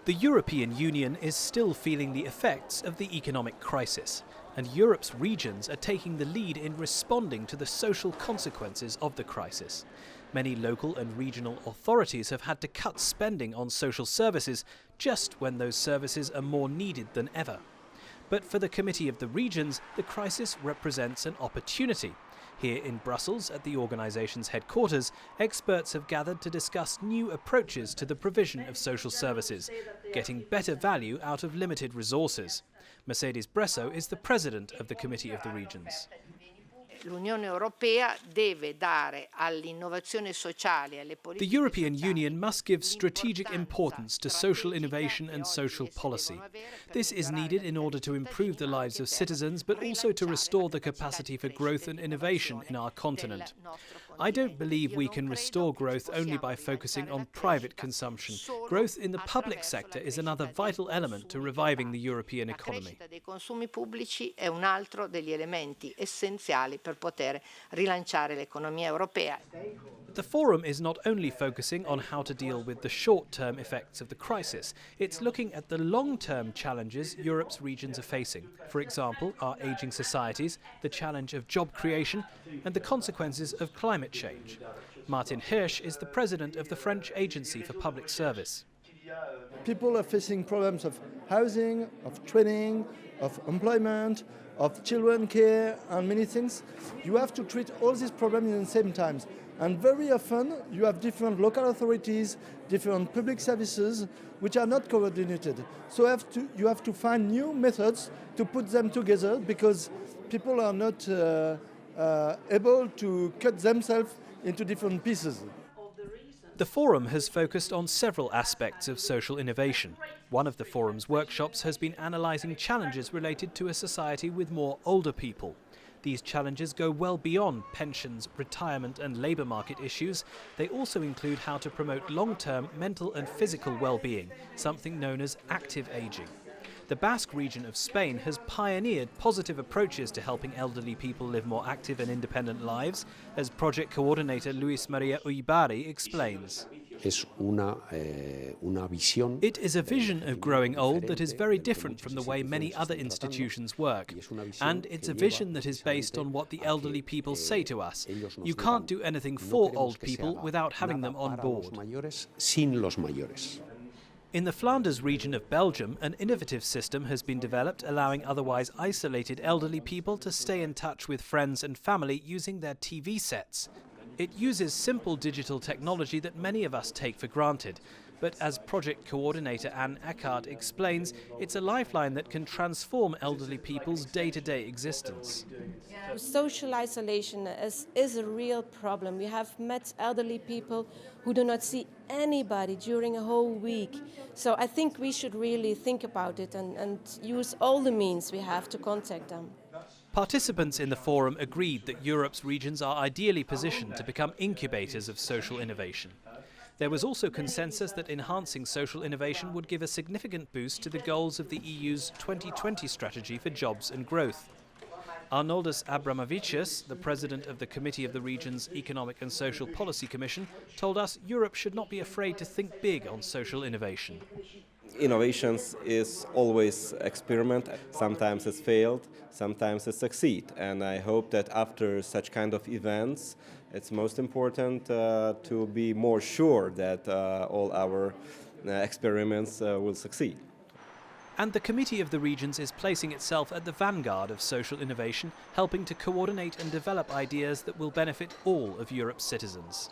The European Union is still feeling the effects of the economic crisis, and Europe's regions are taking the lead in responding to the social consequences of the crisis. Many local and regional authorities have had to cut spending on social services just when those services are more needed than ever. But for the Committee of the Regions, the crisis represents an opportunity. Here in Brussels, at the organisation's headquarters, experts have gathered to discuss new approaches to the provision of social services, getting better value out of limited resources. Mercedes Bresso is the president of the Committee of the Regions. The European Union must give strategic importance to social innovation and social policy. This is needed in order to improve the lives of citizens, but also to restore the capacity for growth and innovation in our continent. I don't believe we can restore growth only by focusing on private consumption. Growth in the public sector is another vital element to reviving the European economy. The forum is not only focusing on how to deal with the short-term effects of the crisis, it's looking at the long-term challenges Europe's regions are facing. For example, our ageing societies, the challenge of job creation, and the consequences of climate change. Martin Hirsch is the president of the French Agency for Public Service. People are facing problems of housing, of training, of employment, of children care, and many things. You have to treat all these problems in the same time. And very often you have different local authorities, different public services which are not coordinated. So you have to find new methods to put them together, because people are not able to cut themselves into different pieces. The forum has focused on several aspects of social innovation. One of the forum's workshops has been analysing challenges related to a society with more older people. These challenges go well beyond pensions, retirement and labour market issues. They also include how to promote long-term mental and physical well-being, something known as active ageing. The Basque region of Spain has pioneered positive approaches to helping elderly people live more active and independent lives, as project coordinator Luis Maria Uibari explains. It is a vision of growing old that is very different from the way many other institutions work. And it's a vision that is based on what the elderly people say to us. You can't do anything for old people without having them on board. In the Flanders region of Belgium, an innovative system has been developed allowing otherwise isolated elderly people to stay in touch with friends and family using their TV sets. It uses simple digital technology that many of us take for granted. But as project coordinator Anne Eckhart explains, it's a lifeline that can transform elderly people's day-to-day existence. Social isolation is a real problem. We have met elderly people who do not see anybody during a whole week. So I think we should really think about it and use all the means we have to contact them. Participants in the forum agreed that Europe's regions are ideally positioned to become incubators of social innovation. There was also consensus that enhancing social innovation would give a significant boost to the goals of the EU's 2020 strategy for jobs and growth. Arnoldas Abramovicius, the president of the Committee of the Regions Economic and Social Policy Commission, told us Europe should not be afraid to think big on social innovation. Innovations is always experiment. Sometimes it's failed, sometimes it succeed. And I hope that after such kind of events, it's most important to be more sure that all our experiments will succeed. And the Committee of the Regions is placing itself at the vanguard of social innovation, helping to coordinate and develop ideas that will benefit all of Europe's citizens.